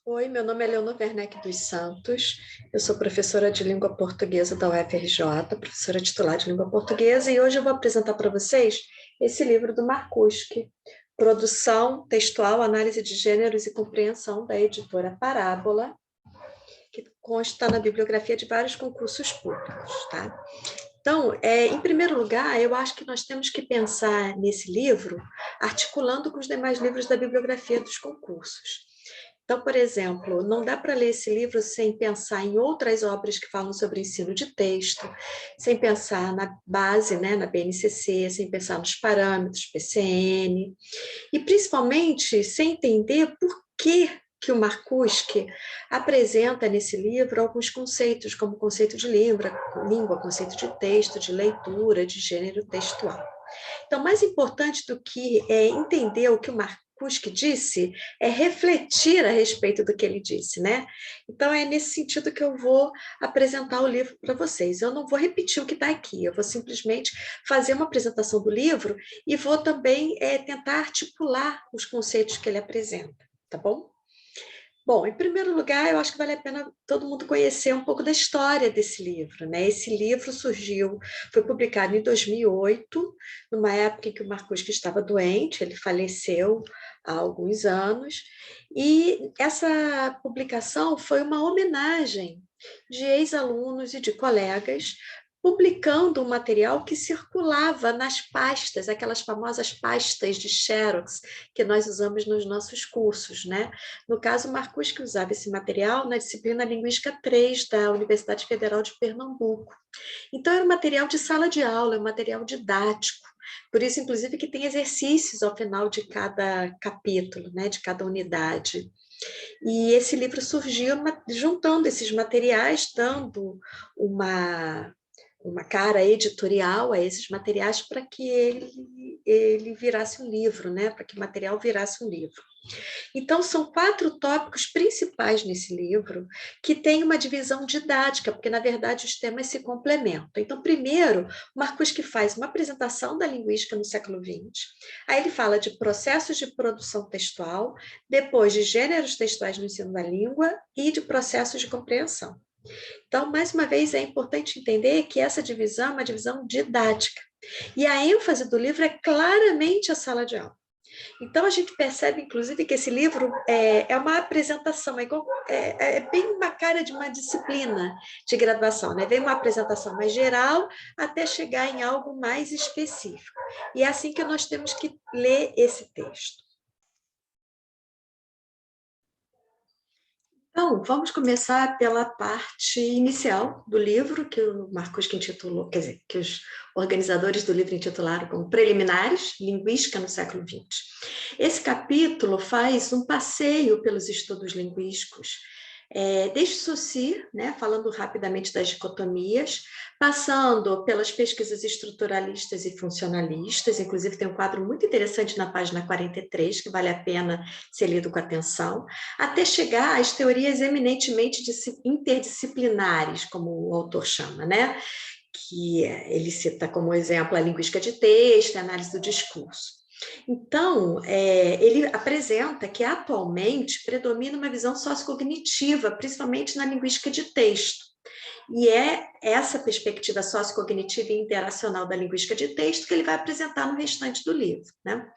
Oi, meu nome é Leonor Werneck dos Santos, eu sou professora de língua portuguesa da UFRJ, professora titular de língua portuguesa, e hoje eu vou apresentar para vocês esse livro do Marcuschi, Produção Textual, Análise de Gêneros e Compreensão, da editora Parábola, que consta na bibliografia de vários concursos públicos, tá? Então, em primeiro lugar, eu acho que nós temos que pensar nesse livro articulando com os demais livros da bibliografia dos concursos. Então, por exemplo, não dá para ler esse livro sem pensar em outras obras que falam sobre ensino de texto, sem pensar na base, né, na BNCC, sem pensar nos parâmetros, PCN, e principalmente sem entender por que o Marcuschi apresenta nesse livro alguns conceitos, como conceito de língua, conceito de texto, de leitura, de gênero textual. Então, mais importante do que entender o que o Marcuschi disse, é refletir a respeito do que ele disse, né? Então, é nesse sentido que eu vou apresentar o livro para vocês. Eu não vou repetir o que está aqui, eu vou simplesmente fazer uma apresentação do livro e vou também tentar articular os conceitos que ele apresenta, tá bom? Bom, em primeiro lugar, eu acho que vale a pena todo mundo conhecer um pouco da história desse livro, né? Esse livro foi publicado em 2008, numa época em que o Marcuschi estava doente, ele faleceu há alguns anos, e essa publicação foi uma homenagem de ex-alunos e de colegas publicando um material que circulava nas pastas, aquelas famosas pastas de Xerox que nós usamos nos nossos cursos, né? No caso, o Marcuschi usava esse material na disciplina Linguística 3 da Universidade Federal de Pernambuco. Então, era um material de sala de aula, um material didático. Por isso, inclusive, que tem exercícios ao final de cada capítulo, né, de cada unidade. E esse livro surgiu juntando esses materiais, dando uma cara editorial a esses materiais para que ele virasse um livro, né, para que o material virasse um livro. Então, são 4 tópicos principais nesse livro que têm uma divisão didática, porque, na verdade, os temas se complementam. Então, primeiro, o Marcuschi faz uma apresentação da linguística no século XX, aí ele fala de processos de produção textual, depois de gêneros textuais no ensino da língua e de processos de compreensão. Então, mais uma vez, é importante entender que essa divisão é uma divisão didática. E a ênfase do livro é claramente a sala de aula. Então, a gente percebe, inclusive, que esse livro é uma apresentação, é bem uma cara de uma disciplina de graduação, né? Vem uma apresentação mais geral até chegar em algo mais específico. E é assim que nós temos que ler esse texto. Então, vamos começar pela parte inicial do livro, que o Marcuschi intitulou, quer dizer, que os organizadores do livro intitularam como Preliminares, Linguística no século XX. Esse capítulo faz um passeio pelos estudos linguísticos, desde Saussure, né, falando rapidamente das dicotomias, passando pelas pesquisas estruturalistas e funcionalistas, inclusive tem um quadro muito interessante na página 43, que vale a pena ser lido com atenção, até chegar às teorias eminentemente interdisciplinares, como o autor chama, né? Que ele cita como exemplo a linguística de texto, a análise do discurso. Então, ele apresenta que atualmente predomina uma visão sociocognitiva, principalmente na linguística de texto. E é essa perspectiva sociocognitiva e interacional da linguística de texto que ele vai apresentar no restante do livro, né?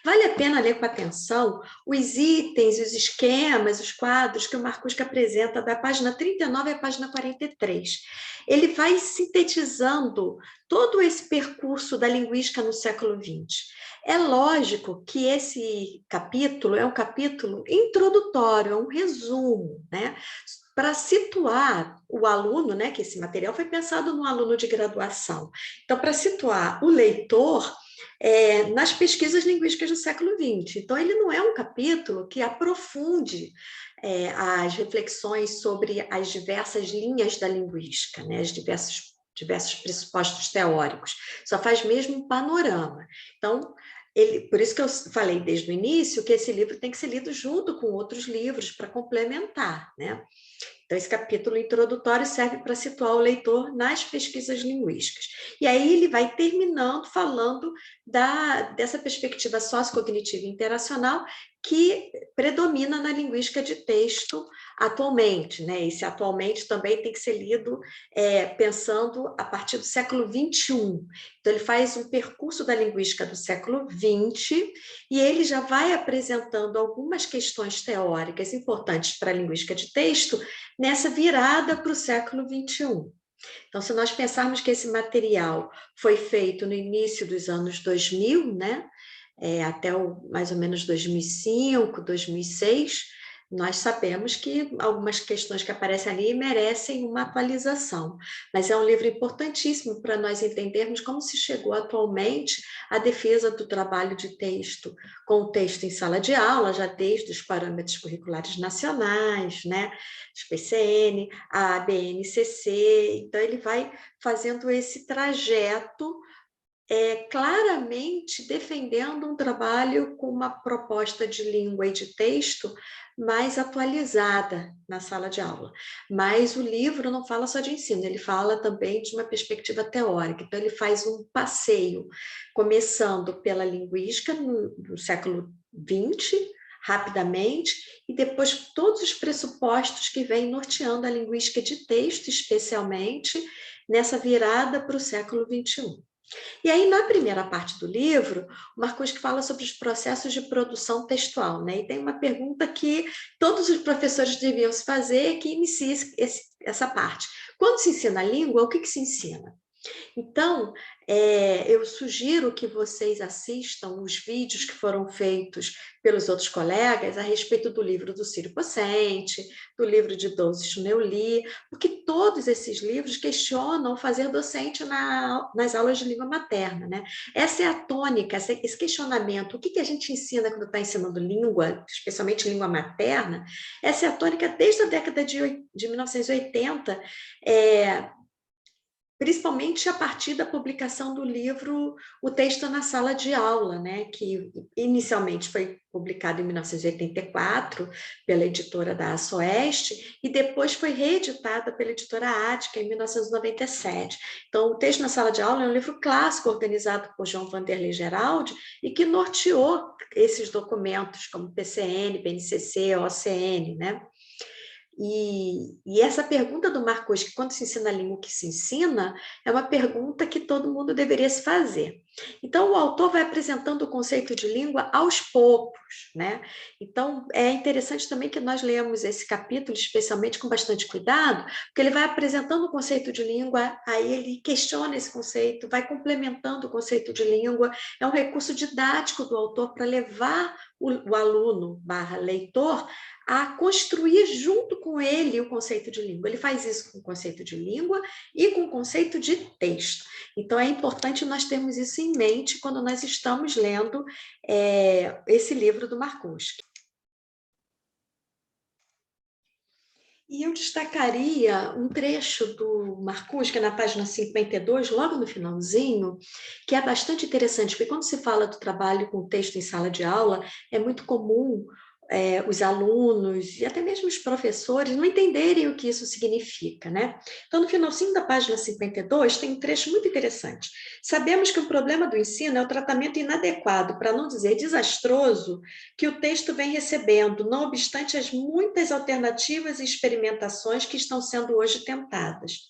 Vale a pena ler com atenção os itens, os esquemas, os quadros que o Marcuschi apresenta da página 39 à página 43. Ele vai sintetizando todo esse percurso da linguística no século XX. É lógico que esse capítulo é um capítulo introdutório, é um resumo, né? Para situar o aluno, né, que esse material foi pensado no aluno de graduação. Então, para situar o leitor nas pesquisas linguísticas do século XX. Então, ele não é um capítulo que aprofunde as reflexões sobre as diversas linhas da linguística, né, os diversos pressupostos teóricos. Só faz mesmo um panorama. Então, por isso que eu falei desde o início que esse livro tem que ser lido junto com outros livros para complementar, né? Então, esse capítulo introdutório serve para situar o leitor nas pesquisas linguísticas. E aí ele vai terminando falando dessa perspectiva sociocognitiva interacional que predomina na linguística de texto atualmente, né? Esse atualmente também tem que ser lido pensando a partir do século XXI. Então, ele faz um percurso da linguística do século XX e ele já vai apresentando algumas questões teóricas importantes para a linguística de texto nessa virada para o século XXI. Então, se nós pensarmos que esse material foi feito no início dos anos 2000, né? Até mais ou menos 2005, 2006, nós sabemos que algumas questões que aparecem ali merecem uma atualização, mas é um livro importantíssimo para nós entendermos como se chegou atualmente à defesa do trabalho de texto, com o texto em sala de aula, já desde os parâmetros curriculares nacionais, né, os PCN, a BNCC, então ele vai fazendo esse trajeto claramente defendendo um trabalho com uma proposta de língua e de texto mais atualizada na sala de aula. Mas o livro não fala só de ensino, ele fala também de uma perspectiva teórica. Então, ele faz um passeio, começando pela linguística no século XX, rapidamente, e depois todos os pressupostos que vêm norteando a linguística de texto, especialmente nessa virada para o século XXI. E aí, na primeira parte do livro, o Marcuse fala sobre os processos de produção textual, né? E tem uma pergunta que todos os professores deviam se fazer, que inicia essa parte. Quando se ensina a língua, o que se ensina? Então, eu sugiro que vocês assistam os vídeos que foram feitos pelos outros colegas a respeito do livro do Ciro Pocente, do livro de Dolce Chuneuli, porque todos esses livros questionam o fazer docente nas aulas de língua materna, né? Essa é a tônica, esse questionamento, o que a gente ensina quando está ensinando língua, especialmente língua materna, essa é a tônica desde a década de 1980, principalmente a partir da publicação do livro O Texto na Sala de Aula, né, que inicialmente foi publicado em 1984 pela editora da Açoeste e depois foi reeditada pela editora Ática em 1997. Então, O Texto na Sala de Aula é um livro clássico organizado por João Vanderlei Geraldi e que norteou esses documentos como PCN, BNCC, OCN, né? E essa pergunta do Marcuse, que quando se ensina a língua, o que se ensina, é uma pergunta que todo mundo deveria se fazer. Então, o autor vai apresentando o conceito de língua aos poucos, né? Então, é interessante também que nós leamos esse capítulo, especialmente com bastante cuidado, porque ele vai apresentando o conceito de língua, aí ele questiona esse conceito, vai complementando o conceito de língua, é um recurso didático do autor para levar o aluno/leitor a construir junto com ele o conceito de língua. Ele faz isso com o conceito de língua e com o conceito de texto. Então, é importante nós termos isso em mente quando nós estamos lendo esse livro do Marcuse. E eu destacaria um trecho do Marcuse, que é na página 52, logo no finalzinho, que é bastante interessante, porque quando se fala do trabalho com texto em sala de aula, é muito comum os alunos e até mesmo os professores não entenderem o que isso significa, né? Então, no finalzinho da página 52, tem um trecho muito interessante. Sabemos que o problema do ensino é o tratamento inadequado, para não dizer desastroso, que o texto vem recebendo, não obstante as muitas alternativas e experimentações que estão sendo hoje tentadas.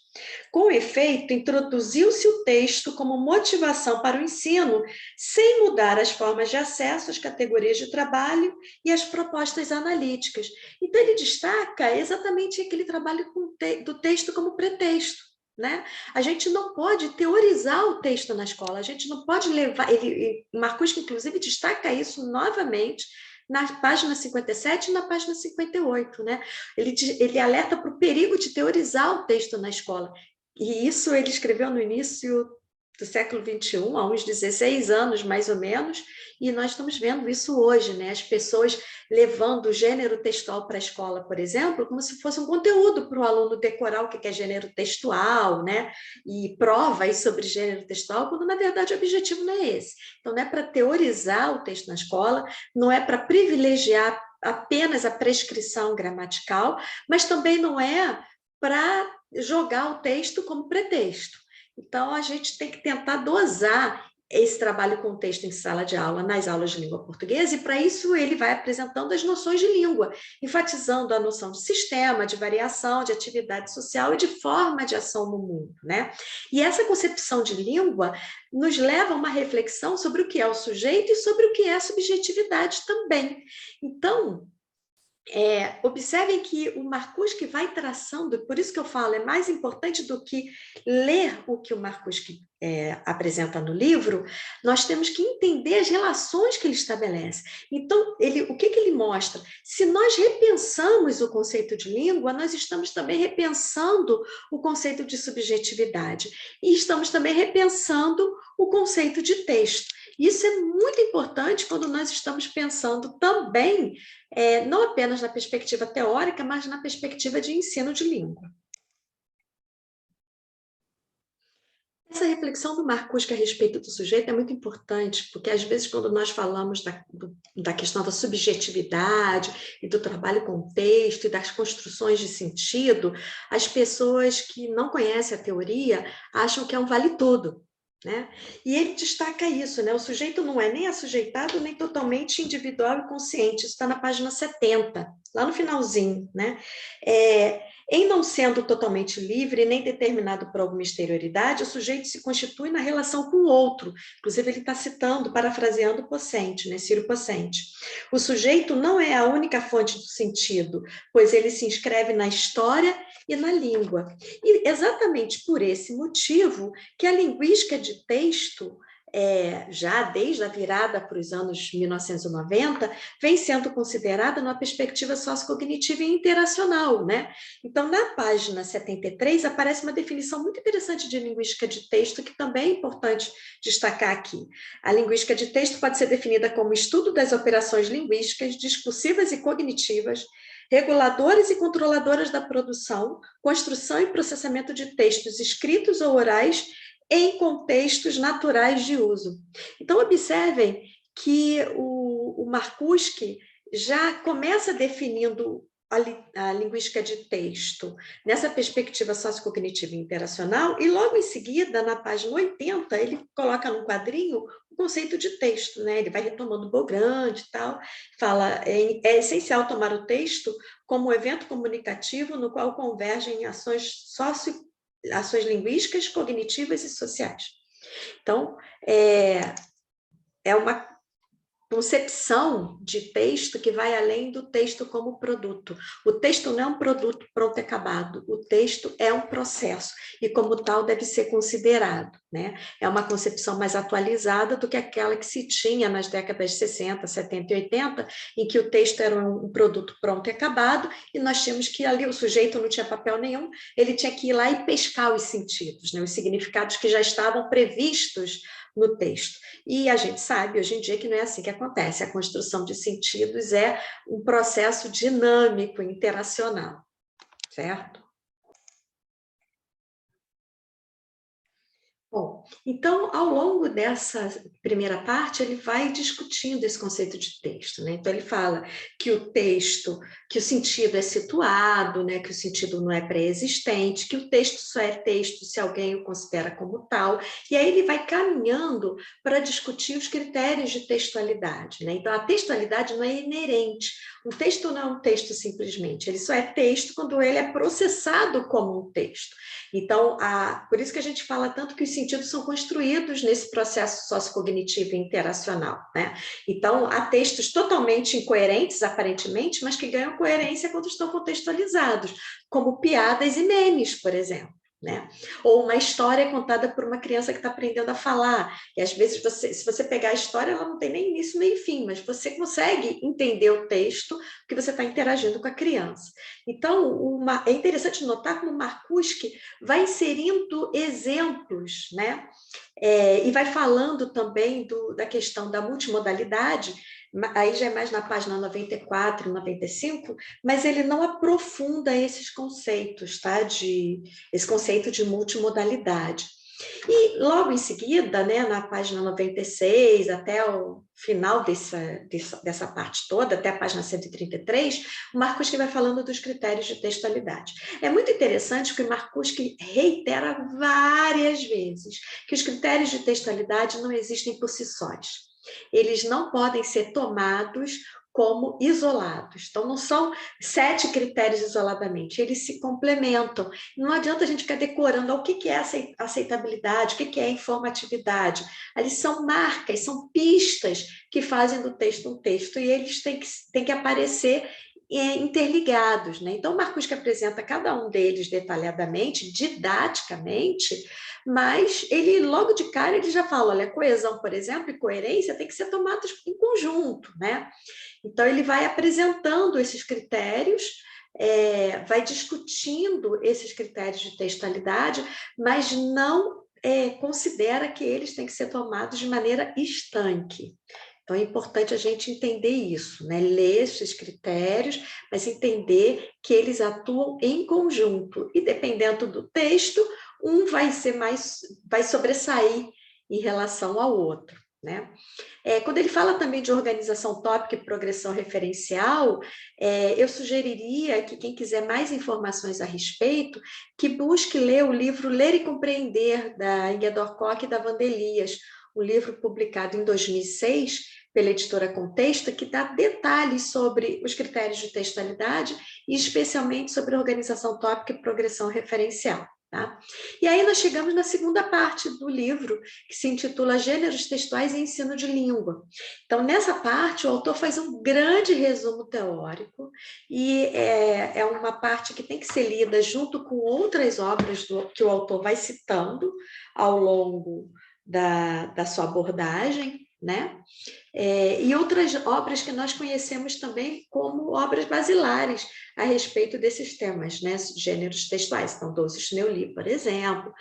Com efeito, introduziu-se o texto como motivação para o ensino, sem mudar as formas de acesso, as categorias de trabalho e as propostas analíticas. Então, ele destaca exatamente aquele trabalho do texto como pretexto. Né? A gente não pode teorizar o texto na escola, a gente não pode levar... Marcuse, inclusive, destaca isso novamente na página 57 e na página 58, né? Ele alerta para o perigo de teorizar o texto na escola. E isso ele escreveu no início do século XXI, há uns 16 anos, mais ou menos, e nós estamos vendo isso hoje, né? As pessoas levando o gênero textual para a escola, por exemplo, como se fosse um conteúdo para o aluno decorar o que é gênero textual, né? E provas sobre gênero textual, quando, na verdade, o objetivo não é esse. Então, não é para teorizar o texto na escola, não é para privilegiar apenas a prescrição gramatical, mas também não é para jogar o texto como pretexto. Então, a gente tem que tentar dosar esse trabalho com o texto em sala de aula, nas aulas de língua portuguesa, e para isso ele vai apresentando as noções de língua, enfatizando a noção de sistema, de variação, de atividade social e de forma de ação no mundo, né? E essa concepção de língua nos leva a uma reflexão sobre o que é o sujeito e sobre o que é a subjetividade também. Então, observem que o Marcuse vai traçando, por isso que eu falo, é mais importante do que ler o que o Marcuse apresenta no livro, nós temos que entender as relações que ele estabelece. Então, o que ele mostra? Se nós repensamos o conceito de língua, nós estamos também repensando o conceito de subjetividade e estamos também repensando o conceito de texto. Isso é muito importante quando nós estamos pensando também não apenas na perspectiva teórica, mas na perspectiva de ensino de língua. Essa reflexão do Marcuse a respeito do sujeito é muito importante, porque às vezes quando nós falamos da questão da subjetividade e do trabalho com o texto e das construções de sentido, as pessoas que não conhecem a teoria acham que é um vale-tudo. Né? E ele destaca isso, né? O sujeito não é nem assujeitado, nem totalmente individual e consciente. Isso está na página 70, lá no finalzinho. Né? Em não sendo totalmente livre, nem determinado por alguma exterioridade, o sujeito se constitui na relação com o outro. Inclusive, ele está citando, parafraseando Pocente, né? Ciro Pocente. O sujeito não é a única fonte do sentido, pois ele se inscreve na história e na língua. E exatamente por esse motivo que a linguística de texto, já desde a virada para os anos 1990, vem sendo considerada numa perspectiva sociocognitiva e interacional, né? Então, na página 73, aparece uma definição muito interessante de linguística de texto, que também é importante destacar aqui. A linguística de texto pode ser definida como estudo das operações linguísticas, discursivas e cognitivas, reguladoras e controladoras da produção, construção e processamento de textos escritos ou orais em contextos naturais de uso. Então, observem que o Marcuse já começa definindo a linguística de texto nessa perspectiva sociocognitiva e interacional, e logo em seguida, na página 80, ele coloca num quadrinho o conceito de texto, né? Ele vai retomando Beaugrand e tal, fala, é essencial tomar o texto como um evento comunicativo no qual convergem ações linguísticas, cognitivas e sociais. Então, é uma concepção de texto que vai além do texto como produto. O texto não é um produto pronto e acabado, o texto é um processo, e como tal deve ser considerado, né? É uma concepção mais atualizada do que aquela que se tinha nas décadas de 60, 70 e 80, em que o texto era um produto pronto e acabado, e nós tínhamos que ali, o sujeito não tinha papel nenhum, ele tinha que ir lá e pescar os sentidos, né? Os significados que já estavam previstos no texto. E a gente sabe, hoje em dia, que não é assim que acontece. A construção de sentidos é um processo dinâmico, interacional, certo? Bom, então, ao longo dessa primeira parte, ele vai discutindo esse conceito de texto, né? Então, ele fala que o texto, que o sentido é situado, né? Que o sentido não é pré-existente, que o texto só é texto se alguém o considera como tal, e aí ele vai caminhando para discutir os critérios de textualidade, né? Então, a textualidade não é inerente. Um texto não é um texto simplesmente, ele só é texto quando ele é processado como um texto. Então, por isso que a gente fala tanto que os sentidos são construídos nesse processo sociocognitivo e interacional, né? Então, há textos totalmente incoerentes, aparentemente, mas que ganham coerência quando estão contextualizados, como piadas e memes, por exemplo. Né? Ou uma história contada por uma criança que está aprendendo a falar, e às vezes, se você pegar a história, ela não tem nem início nem fim, mas você consegue entender o texto porque você está interagindo com a criança. Então, é interessante notar como Marcuse vai inserindo exemplos, né? E vai falando também da questão da multimodalidade, aí já é mais na página 94, 95, mas ele não aprofunda esses conceitos, tá? Esse conceito de multimodalidade. E logo em seguida, né, na página 96, até o final dessa parte toda, até a página 133, o Marcuse vai falando dos critérios de textualidade. É muito interessante que o Marcuse reitera várias vezes que os critérios de textualidade não existem por si sós. Eles não podem ser tomados como isolados. Então, não são 7 critérios isoladamente, eles se complementam. Não adianta a gente ficar decorando o que é aceitabilidade, o que é informatividade. Ali são marcas, são pistas que fazem do texto um texto, e eles têm que aparecer interligados, né? Então, o Marcuse apresenta cada um deles detalhadamente, didaticamente, mas ele, logo de cara, ele já fala, olha, coesão, por exemplo, e coerência tem que ser tomados em conjunto, né? Então, ele vai apresentando esses critérios, vai discutindo esses critérios de textualidade, mas não considera que eles têm que ser tomados de maneira estanque. Então, é importante a gente entender isso, né? Ler esses critérios, mas entender que eles atuam em conjunto. E, dependendo do texto, um vai sobressair em relação ao outro, né? Quando ele fala também de organização tópica e progressão referencial, eu sugeriria que quem quiser mais informações a respeito, que busque ler o livro Ler e Compreender, da Ingeborg Koch e da Wanda Elias, um livro publicado em 2006 pela editora Contexto, que dá detalhes sobre os critérios de textualidade e especialmente sobre organização tópica e progressão referencial. Tá? E aí nós chegamos na segunda parte do livro, que se intitula Gêneros Textuais e Ensino de Língua. Então, nessa parte, o autor faz um grande resumo teórico, e é uma parte que tem que ser lida junto com outras obras que o autor vai citando ao longo da sua abordagem, né? E outras obras que nós conhecemos também como obras basilares a respeito desses temas, né? Gêneros textuais. Então, Doses Neuli, por exemplo,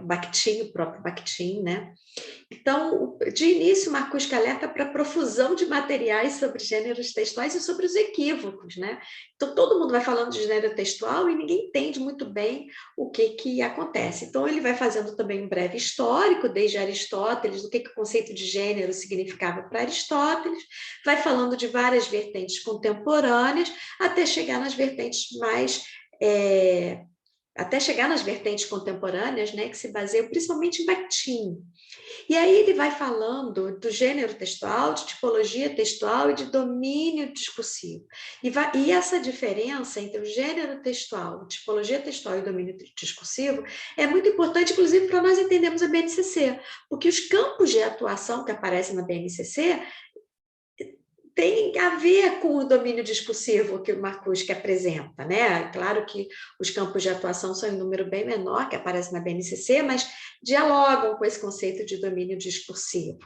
Bakhtin, o próprio Bakhtin, né? Então, de início, Marcuse alerta para a profusão de materiais sobre gêneros textuais e sobre os equívocos, né? Então, todo mundo vai falando de gênero textual e ninguém entende muito bem o que acontece. Então, ele vai fazendo também um breve histórico, desde Aristóteles, do que o conceito de gênero significava para Aristóteles, vai falando de várias vertentes contemporâneas, até chegar nas vertentes contemporâneas, né, que se baseiam principalmente em Bakhtin. E aí ele vai falando do gênero textual, de tipologia textual e de domínio discursivo. E essa diferença entre o gênero textual, tipologia textual e domínio discursivo é muito importante, inclusive, para nós entendermos a BNCC, porque os campos de atuação que aparecem na BNCC tem a ver com o domínio discursivo que o Marcuse apresenta, né? Claro que os campos de atuação são em número bem menor, que aparece na BNCC, mas dialogam com esse conceito de domínio discursivo.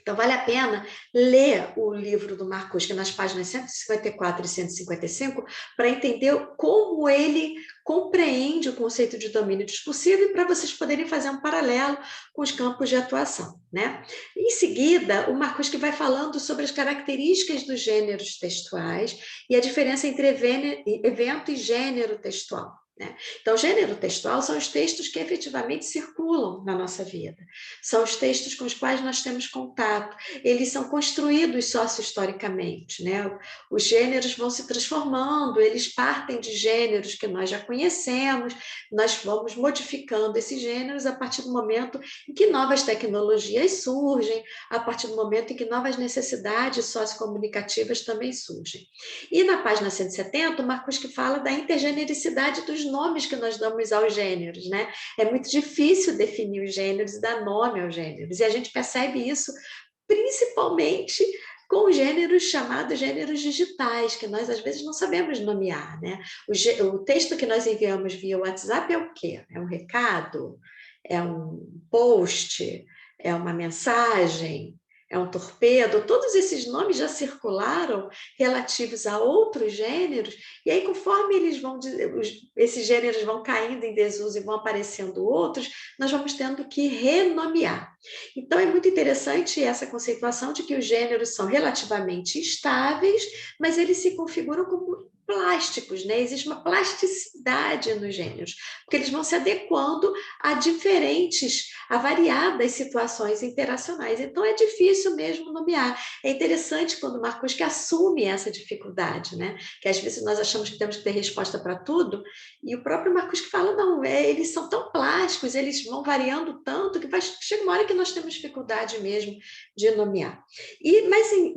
Então, vale a pena ler o livro do Marcuse nas páginas 154 e 155 para entender como ele compreende o conceito de domínio discursivo e para vocês poderem fazer um paralelo com os campos de atuação, né? Em seguida, o Marcuse vai falando sobre as características dos gêneros textuais e a diferença entre evento e gênero textual. Né? Então, gênero textual são os textos que efetivamente circulam na nossa vida. São os textos com os quais nós temos contato. Eles são construídos socio-historicamente, né? Os gêneros vão se transformando, eles partem de gêneros que nós já conhecemos, nós vamos modificando esses gêneros a partir do momento em que novas tecnologias surgem, a partir do momento em que novas necessidades sociocomunicativas também surgem. E na página 170, o Marcuse fala da intergenericidade dos nomes que nós damos aos gêneros, né? É muito difícil definir os gêneros e dar nome aos gêneros, e a gente percebe isso principalmente com gêneros chamados gêneros digitais, que nós às vezes não sabemos nomear, né? O texto que nós enviamos via WhatsApp é o quê? É um recado? É um post? É uma mensagem? É um torpedo? Todos esses nomes já circularam relativos a outros gêneros, e aí conforme esses gêneros vão caindo em desuso e vão aparecendo outros, nós vamos tendo que renomear. Então é muito interessante essa conceituação de que os gêneros são relativamente estáveis, mas eles se configuram como plásticos, né? Existe uma plasticidade nos gêneros, porque eles vão se adequando a variadas situações interacionais. Então, é difícil mesmo nomear. É interessante quando o Marcuse assume essa dificuldade, né? Que às vezes nós achamos que temos que ter resposta para tudo, e o próprio Marcuse fala, não, eles são tão plásticos, eles vão variando tanto, que chega uma hora que nós temos dificuldade mesmo de nomear. E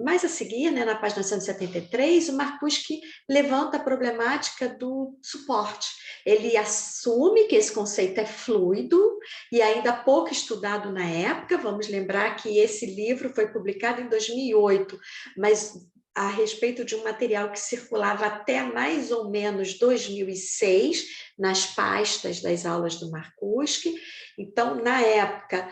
mais a seguir, né, na página 173, o Marcuse levanta a problemática do suporte. Ele assume que esse conceito é fluido e ainda pouco estudado na época. Vamos lembrar que esse livro foi publicado em 2008, mas a respeito de um material que circulava até mais ou menos 2006 nas pastas das aulas do Marcuse. Então, na época,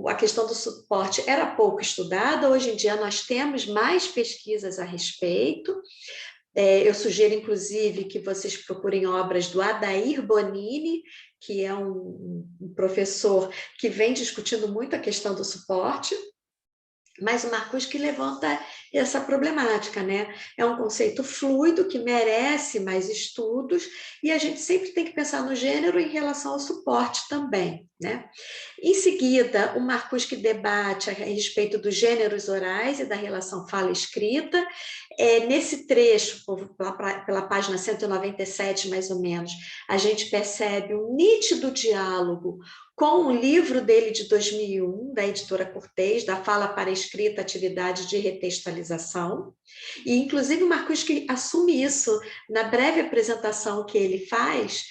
a questão do suporte era pouco estudada. Hoje em dia nós temos mais pesquisas a respeito. Eu sugiro, inclusive, que vocês procurem obras do Adair Bonini, que é um professor que vem discutindo muito a questão do suporte, mas o Marcuse levanta essa problemática, né? É um conceito fluido que merece mais estudos, e a gente sempre tem que pensar no gênero em relação ao suporte também, né? Em seguida, o Marcuse debate a respeito dos gêneros orais e da relação fala-escrita. Nesse trecho, pela página 197, mais ou menos, a gente percebe um nítido diálogo com o livro dele de 2001, da editora Cortez, da Fala para a Escrita, Atividade de Retextualização. E, inclusive, o Marcuse assume isso na breve apresentação que ele faz,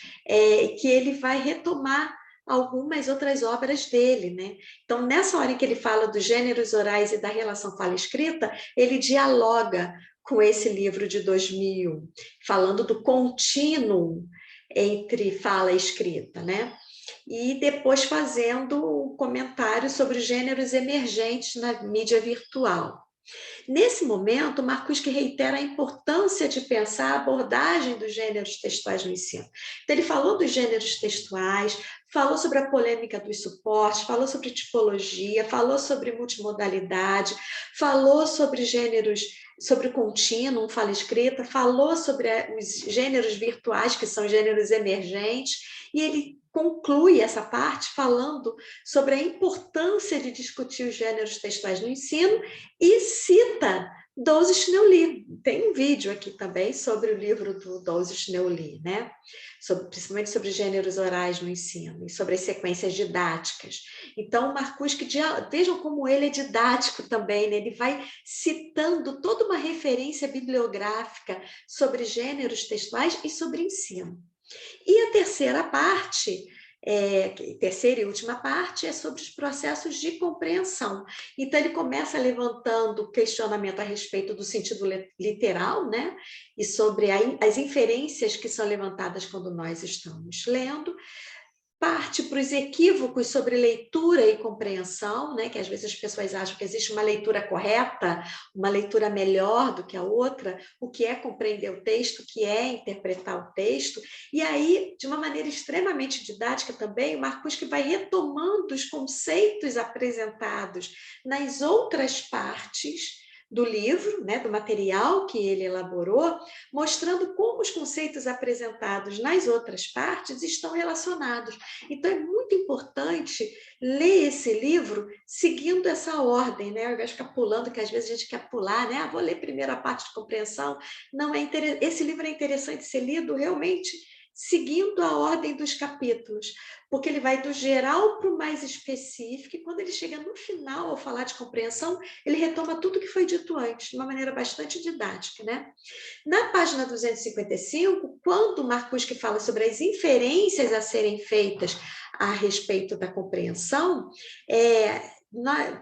que ele vai retomar algumas outras obras dele, né? Então, nessa hora em que ele fala dos gêneros orais e da relação fala-escrita, ele dialoga com esse livro de 2001, falando do contínuo entre fala e escrita, né? E depois fazendo um comentário sobre os gêneros emergentes na mídia virtual. Nesse momento, Marcuse reitera a importância de pensar a abordagem dos gêneros textuais no ensino. Então, ele falou dos gêneros textuais, falou sobre a polêmica dos suportes, falou sobre tipologia, falou sobre multimodalidade, falou sobre gêneros, sobre o contínuo, fala escrita, falou sobre os gêneros virtuais, que são gêneros emergentes, e ele conclui essa parte falando sobre a importância de discutir os gêneros textuais no ensino e cita Douglas Schneuli. Tem um vídeo aqui também sobre o livro do Douglas Schneuli, né? Principalmente sobre gêneros orais no ensino e sobre as sequências didáticas. Então, o Marcuse, vejam como ele é didático também, né? Ele vai citando toda uma referência bibliográfica sobre gêneros textuais e sobre ensino. E a terceira parte, terceira e última parte, é sobre os processos de compreensão. Então, ele começa levantando questionamento a respeito do sentido literal, né? E sobre as inferências que são levantadas quando nós estamos lendo. Parte para os equívocos sobre leitura e compreensão, né? Que às vezes as pessoas acham que existe uma leitura correta, uma leitura melhor do que a outra, o que é compreender o texto, o que é interpretar o texto. E aí, de uma maneira extremamente didática também, o Marcuse vai retomando os conceitos apresentados nas outras partes do livro, né, do material que ele elaborou, mostrando como os conceitos apresentados nas outras partes estão relacionados. Então, é muito importante ler esse livro seguindo essa ordem, né? Ao invés de ficar pulando, que às vezes a gente quer pular, né? Vou ler primeiro a parte de compreensão. Não é esse livro é interessante ser lido realmente seguindo a ordem dos capítulos, porque ele vai do geral para o mais específico, e quando ele chega no final, ao falar de compreensão, ele retoma tudo que foi dito antes, de uma maneira bastante didática, né? Na página 255, quando o Marcuse fala sobre as inferências a serem feitas a respeito da compreensão,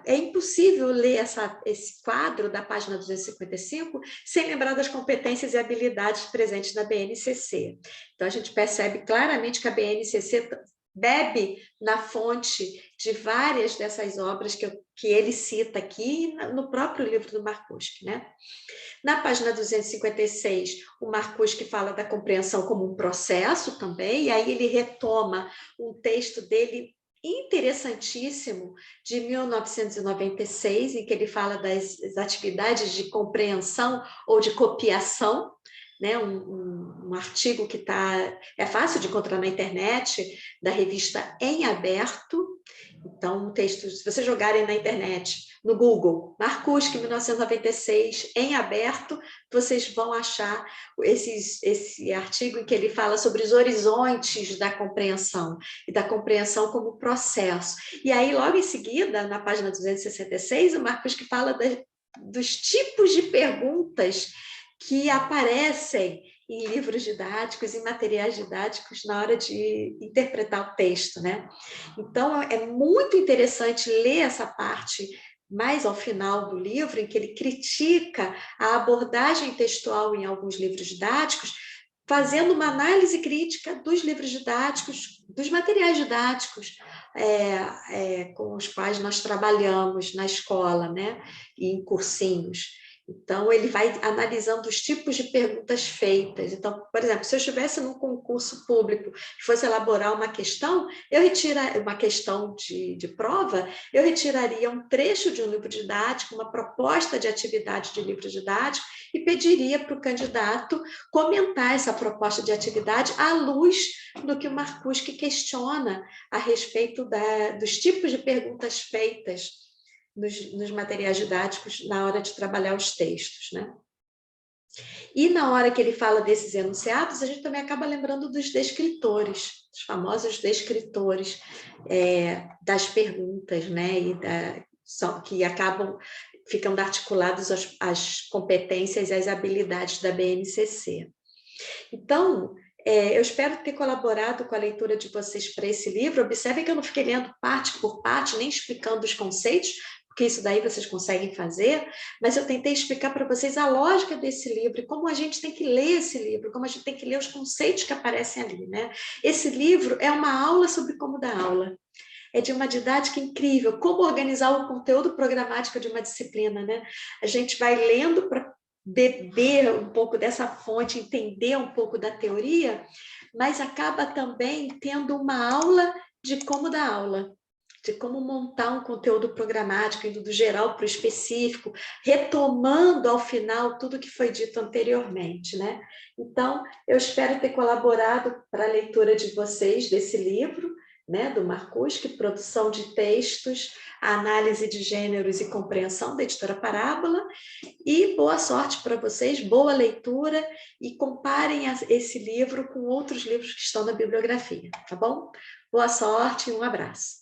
é impossível ler esse quadro da página 255 sem lembrar das competências e habilidades presentes na BNCC. Então, a gente percebe claramente que a BNCC bebe na fonte de várias dessas obras que ele cita aqui no próprio livro do Marcuse, né? Na página 256, o Marcuse fala da compreensão como um processo também, e aí ele retoma um texto dele interessantíssimo, de 1996, em que ele fala das atividades de compreensão ou de copiação, né, um artigo que é fácil de encontrar na internet, da revista Em Aberto. Então, um texto, se vocês jogarem na internet, no Google, Marcusque, 1996, Em Aberto, vocês vão achar esse artigo em que ele fala sobre os horizontes da compreensão, e da compreensão como processo. E aí, logo em seguida, na página 266, o Marcusque fala dos tipos de perguntas que aparecem em livros didáticos, em materiais didáticos, na hora de interpretar o texto, né? Então, é muito interessante ler essa parte mais ao final do livro, em que ele critica a abordagem textual em alguns livros didáticos, fazendo uma análise crítica dos livros didáticos, dos materiais didáticos com os quais nós trabalhamos na escola, né? E em cursinhos. Então, ele vai analisando os tipos de perguntas feitas. Então, por exemplo, se eu estivesse num concurso público que fosse elaborar uma questão, uma questão de prova, eu retiraria um trecho de um livro didático, uma proposta de atividade de livro didático, e pediria para o candidato comentar essa proposta de atividade à luz do que o Marcusque questiona a respeito dos tipos de perguntas feitas nos materiais didáticos na hora de trabalhar os textos, né? E na hora que ele fala desses enunciados, a gente também acaba lembrando dos descritores, dos famosos descritores das perguntas, né? Que acabam ficando articulados às competências e às habilidades da BNCC. Então, eu espero ter colaborado com a leitura de vocês para esse livro. Observem que eu não fiquei lendo parte por parte, nem explicando os conceitos, porque isso daí vocês conseguem fazer, mas eu tentei explicar para vocês a lógica desse livro e como a gente tem que ler esse livro, como a gente tem que ler os conceitos que aparecem ali, né? Esse livro é uma aula sobre como dar aula. É de uma didática incrível, como organizar o conteúdo programático de uma disciplina, né? A gente vai lendo para beber um pouco dessa fonte, entender um pouco da teoria, mas acaba também tendo uma aula de como dar aula, de como montar um conteúdo programático, indo do geral para o específico, retomando ao final tudo que foi dito anteriormente, né? Então, eu espero ter colaborado para a leitura de vocês desse livro, né, do Marcusque, Produção de Textos, a Análise de Gêneros e Compreensão, da editora Parábola, e boa sorte para vocês, boa leitura, e comparem esse livro com outros livros que estão na bibliografia, tá bom? Boa sorte e um abraço.